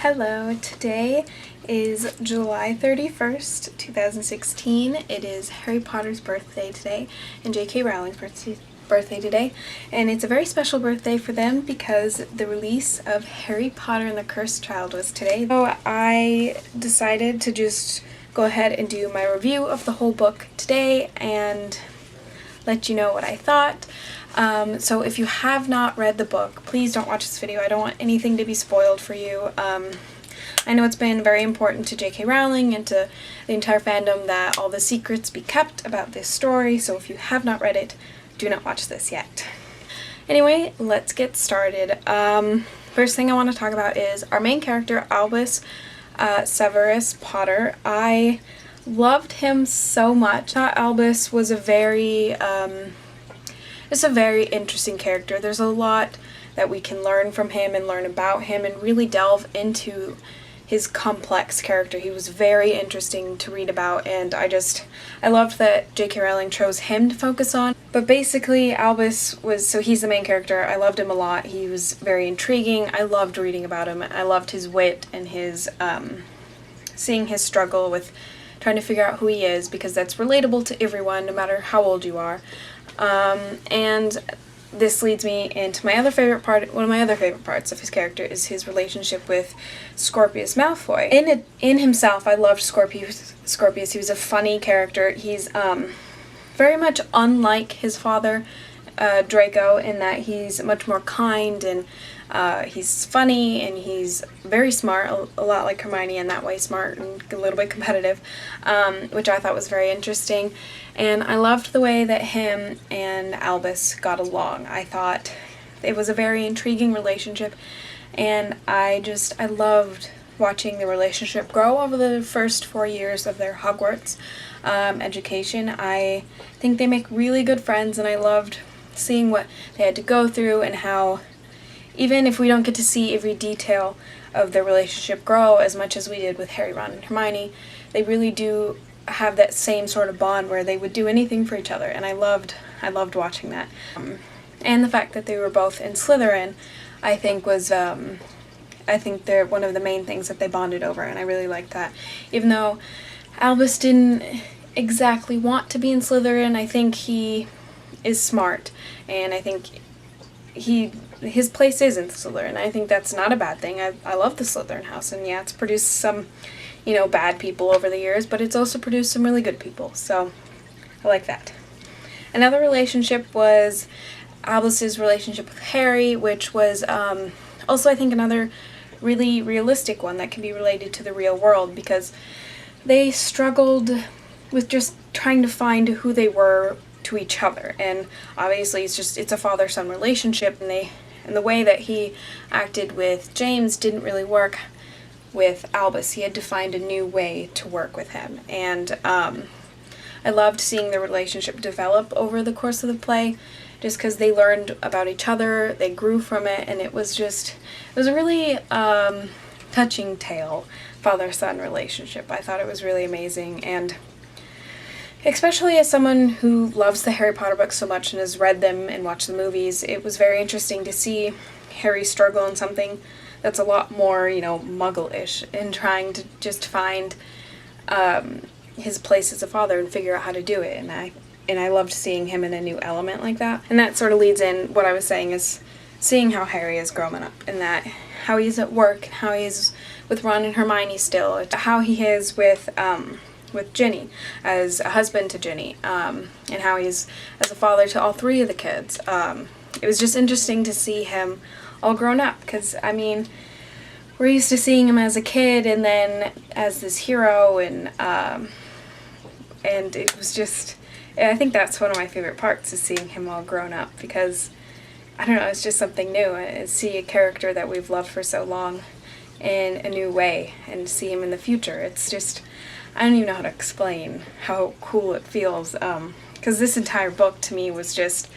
Hello, today is July 31st, 2016. It is Harry Potter's birthday today and J.K. Rowling's birthday today, and it's a very special birthday for them because the release of Harry Potter and the Cursed Child was today. So I decided to just go ahead and do my review of the whole book today and let you know what I thought. So if you have not read the book, please don't watch this video. I don't want anything to be spoiled for you. I know it's been very important to J.K. Rowling and to the entire fandom that all the secrets be kept about this story, so if you have not read it, do not watch this yet. Anyway, let's get started. First thing I want to talk about is our main character, Albus Severus Potter. I loved him so much. I thought Albus was a very interesting character. There's a lot that we can learn from him and learn about him and really delve into his complex character. He was very interesting to read about, and I loved that J.K. Rowling chose him to focus on. But basically, Albus he's the main character. I loved him a lot. He was very intriguing. I loved reading about him. I loved his wit and his, seeing his struggle with trying to figure out who he is, because that's relatable to everyone, no matter how old you are. And this leads me into my other favorite part. One of my other favorite parts of his character is his relationship with Scorpius Malfoy. In himself, I loved Scorpius. He was a funny character. He's very much unlike his father, Draco, in that he's much more kind and he's funny and he's very smart, a lot like Hermione in that way, smart and a little bit competitive, which I thought was very interesting. And I loved the way that him and Albus got along. I thought it was a very intriguing relationship, and I loved watching the relationship grow over the first 4 years of their Hogwarts education. I think they make really good friends, and I loved seeing what they had to go through and how, even if we don't get to see every detail of their relationship grow as much as we did with Harry, Ron, and Hermione, they really do have that same sort of bond where they would do anything for each other, and I loved watching that. And the fact that they were both in Slytherin, I think was, I think they're one of the main things that they bonded over, and I really liked that. Even though Albus didn't exactly want to be in Slytherin, I think he is smart, and I think his place is in Slytherin. I think that's not a bad thing. I love the Slytherin house, and yeah, it's produced some, bad people over the years, but it's also produced some really good people, so I like that. Another relationship was Albus's relationship with Harry, which was also, I think, another really realistic one that can be related to the real world, because they struggled with just trying to find who they were to each other, and obviously it's a father-son relationship, and the way that he acted with James didn't really work with Albus. He had to find a new way to work with him, and I loved seeing the relationship develop over the course of the play, just because they learned about each other, they grew from it, and it was a really touching tale, father-son relationship. I thought it was really amazing, and especially as someone who loves the Harry Potter books so much and has read them and watched the movies, it was very interesting to see Harry struggle in something that's a lot more, Muggle-ish, in trying to just find his place as a father and figure out how to do it. And I loved seeing him in a new element like that. And that sort of leads in what I was saying, is seeing how Harry is growing up, and that how he's at work, and how he's with Ron and Hermione still, how he is with Ginny, as a husband to Ginny, and how he's as a father to all three of the kids. It was just interesting to see him all grown up, because, I mean, we're used to seeing him as a kid and then as this hero, and it was just, I think that's one of my favorite parts, is seeing him all grown up, because, I don't know, it's just something new, and see a character that we've loved for so long in a new way, and see him in the future. It's just, I don't even know how to explain how cool it feels, because this entire book to me was just,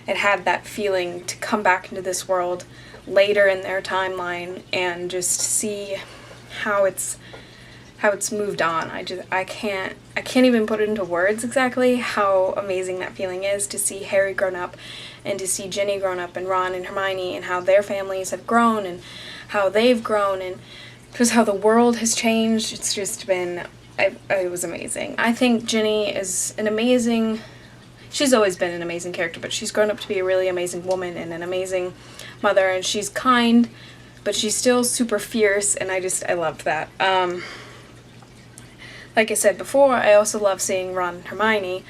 it had that feeling to come back into this world later in their timeline and just see how it's moved on. I can't even put it into words exactly how amazing that feeling is, to see Harry grown up and to see Ginny grown up, and Ron and Hermione, and how their families have grown and how they've grown, and just how the world has changed. It's just been, it was amazing. I think Ginny is an amazing, she's always been an amazing character, but she's grown up to be a really amazing woman and an amazing mother, and she's kind, but she's still super fierce, and I loved that. Like I said before, I also love seeing Ron and Hermione,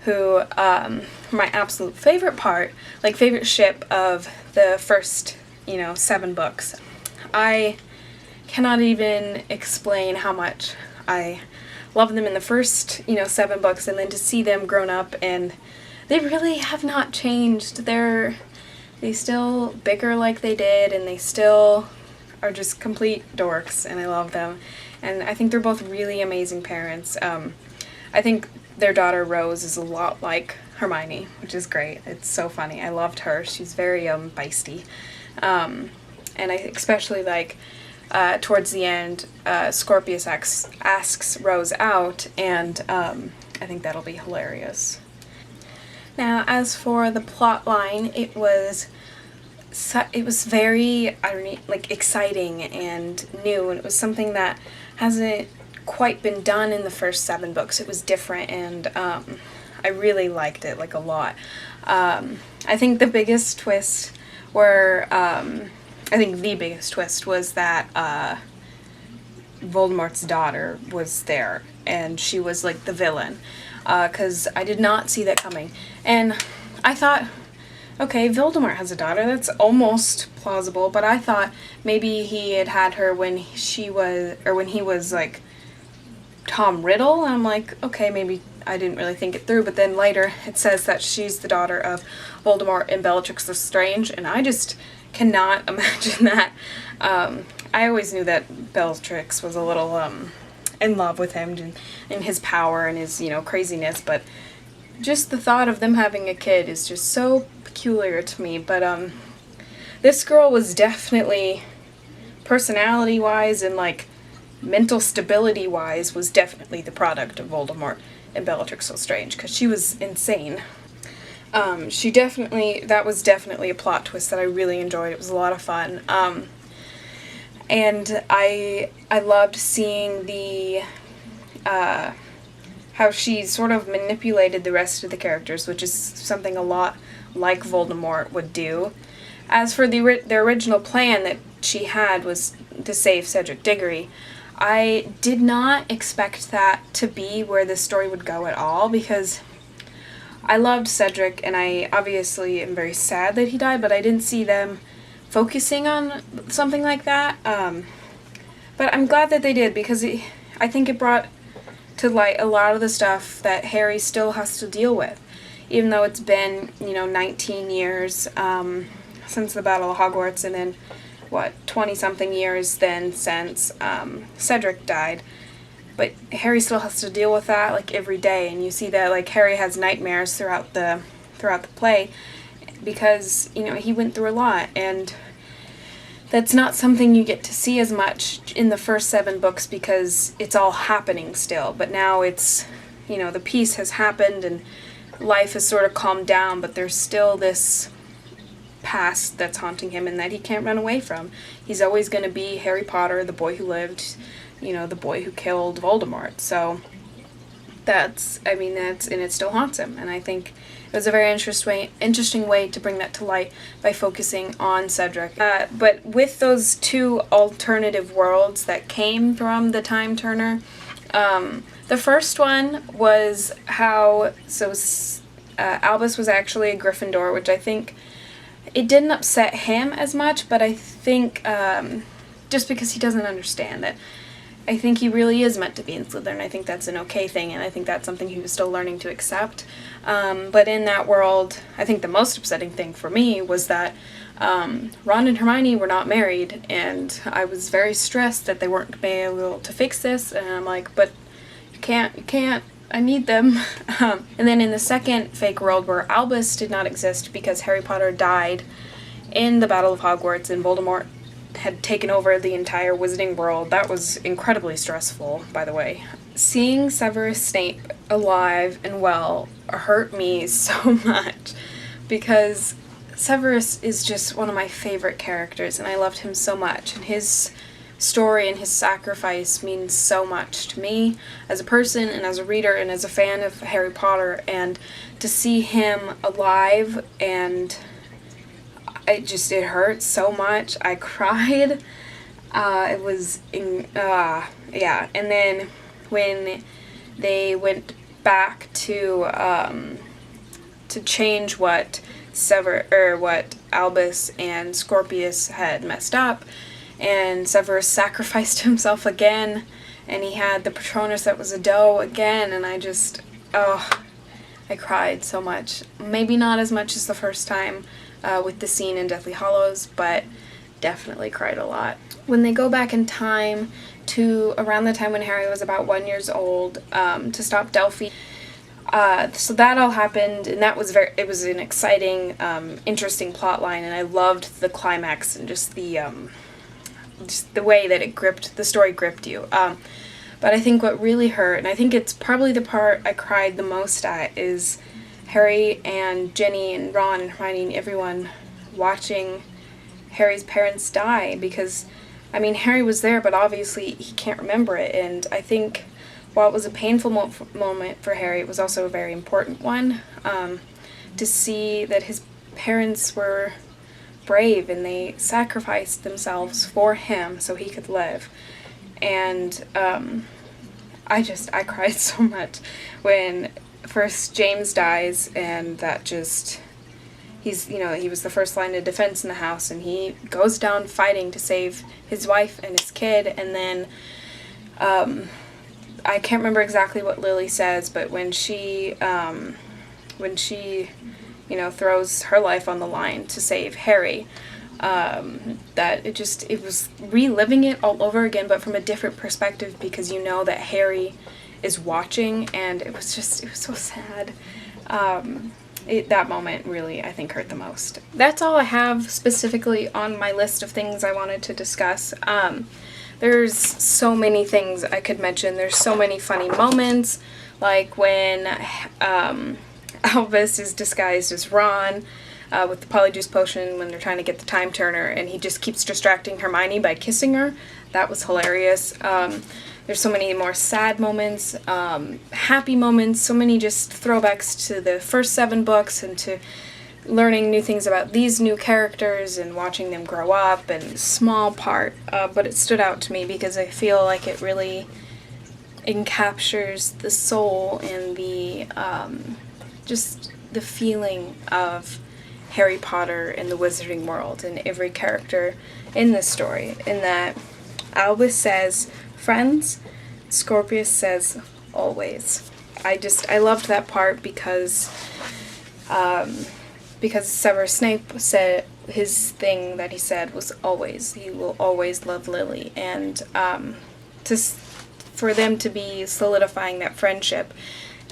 who, my absolute favorite part, like favorite ship of the first, 7 books. I cannot even explain how much I love them in the first, 7 books, and then to see them grown up, and they really have not changed. They still bicker like they did, and they still are just complete dorks, and I love them. And I think they're both really amazing parents. I think their daughter Rose is a lot like Hermione, which is great. It's so funny. I loved her. She's very feisty. And I especially like towards the end, Scorpius asks Rose out, and I think that'll be hilarious. Now, as for the plot line, it was very, exciting and new, and it was something that hasn't quite been done in the first 7 books. It was different, and I really liked it, a lot. I think the biggest twist was that Voldemort's daughter was there, and she was, the villain, because I did not see that coming. And I thought, okay, Voldemort has a daughter, that's almost plausible, but I thought maybe he had her when he was, Tom Riddle, and I'm like, okay, maybe I didn't really think it through, but then later it says that she's the daughter of Voldemort and Bellatrix Lestrange, and I just cannot imagine that. I always knew that Bellatrix was a little, in love with him and his power and his, craziness, but just the thought of them having a kid is just so peculiar to me. But this girl was definitely, personality-wise and mental stability-wise, was definitely the product of Voldemort and Bellatrix Lestrange, because she was insane. That was definitely a plot twist that I really enjoyed. It was a lot of fun. And I loved seeing how she sort of manipulated the rest of the characters, which is something a lot like Voldemort would do. As for the original plan that she had was to save Cedric Diggory, I did not expect that to be where the story would go at all, because I loved Cedric, and I obviously am very sad that he died, but I didn't see them focusing on something like that. But I'm glad that they did, because I think it brought to light a lot of the stuff that Harry still has to deal with, even though it's been, 19 years since the Battle of Hogwarts, and then 20-something years then since Cedric died. But Harry still has to deal with that, every day, and you see that, Harry has nightmares throughout the play, because, he went through a lot, and that's not something you get to see as much in the first 7 books, because it's all happening still. But now it's, the peace has happened, and life has sort of calmed down, but there's still this past that's haunting him and that he can't run away from. He's always going to be Harry Potter, the boy who lived, the boy who killed Voldemort. So and it still haunts him, and I think it was a very interesting way to bring that to light by focusing on Cedric. But with those 2 alternative worlds that came from the Time Turner, the first one was Albus was actually a Gryffindor, which I think it didn't upset him as much, but I think just because he doesn't understand it. I think he really is meant to be in Slytherin. I think that's an okay thing, and I think that's something he was still learning to accept. But in that world, I think the most upsetting thing for me was that Ron and Hermione were not married, and I was very stressed that they weren't going to be able to fix this, and I'm like, but you can't, I need them. And then in the second fake world where Albus did not exist because Harry Potter died in the Battle of Hogwarts and Voldemort had taken over the entire Wizarding world, that was incredibly stressful, by the way. Seeing Severus Snape alive and well hurt me so much, because Severus is just one of my favorite characters, and I loved him so much, and his story and his sacrifice means so much to me as a person and as a reader and as a fan of Harry Potter, and to see him alive, and it hurt so much. I cried. Yeah, and then when they went back to change what Albus and Scorpius had messed up, and Severus sacrificed himself again, and he had the Patronus that was a doe again, and I cried so much. Maybe not as much as the first time with the scene in Deathly Hallows, but definitely cried a lot. When they go back in time to around the time when Harry was about 1 year old, to stop Delphi, so that all happened, and that was it was an exciting, interesting plot line, and I loved the climax and just the way that the story gripped you. But I think what really hurt, and I think it's probably the part I cried the most at, is Harry and Ginny and Ron and Hermione and everyone watching Harry's parents die, because, I mean, Harry was there, but obviously he can't remember it, and I think while it was a painful moment for Harry, it was also a very important one, to see that his parents were brave and they sacrificed themselves for him so he could live. And I cried so much when first James dies, and that just, he was the first line of defense in the house, and he goes down fighting to save his wife and his kid, and then I can't remember exactly what Lily says, but when she throws her life on the line to save Harry, that it was reliving it all over again, but from a different perspective, because you know that Harry is watching, and it was so sad. That moment really, I think, hurt the most. That's all I have specifically on my list of things I wanted to discuss. There's so many things I could mention. There's so many funny moments, like when Albus is disguised as Ron with the Polyjuice Potion when they're trying to get the Time Turner, and he just keeps distracting Hermione by kissing her. That was hilarious. There's so many more sad moments, happy moments, so many just throwbacks to the first 7 books and to learning new things about these new characters and watching them grow up, and small part, but it stood out to me because I feel like it really encaptures the soul and the just the feeling of Harry Potter and the Wizarding World and every character in this story, in that Albus says friends, Scorpius says always. I loved that part because Severus Snape said his thing that he said was always. He will always love Lily, and for them to be solidifying that friendship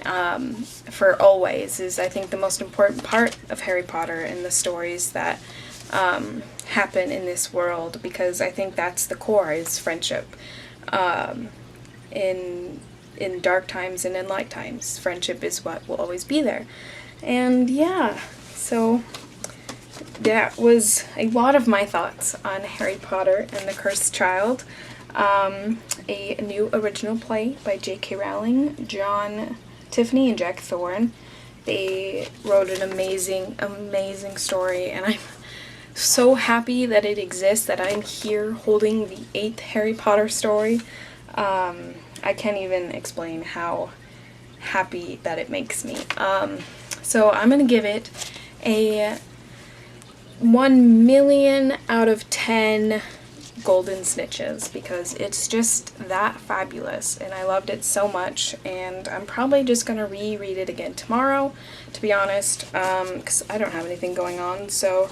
for always is, I think, the most important part of Harry Potter and the stories that happen in this world, because I think that's the core, is friendship. In dark times and in light times, friendship is what will always be there. And yeah, so that was a lot of my thoughts on Harry Potter and the Cursed Child, a new original play by J.K. Rowling, John Tiffany, and Jack Thorne. They wrote an amazing, amazing story, and I'm so happy that it exists, that I'm here holding the 8th Harry Potter story. I can't even explain how happy that it makes me. So I'm going to give it a 1,000,000 out of 10 golden snitches, because it's just that fabulous, and I loved it so much, and I'm probably just going to reread it again tomorrow, to be honest, because I don't have anything going on, so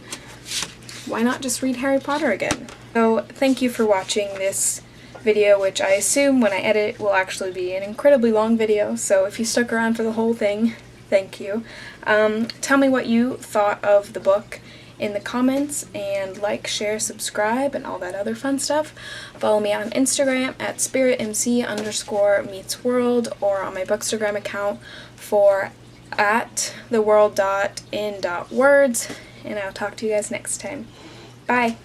why not just read Harry Potter again? So thank you for watching this video, which I assume when I edit will actually be an incredibly long video, so if you stuck around for the whole thing, thank you. Tell me what you thought of the book in the comments, and like, share, subscribe, and all that other fun stuff. Follow me on Instagram at spiritmc_meetsworld, or on my Bookstagram account for @theworld.in.words, and I'll talk to you guys next time. Bye!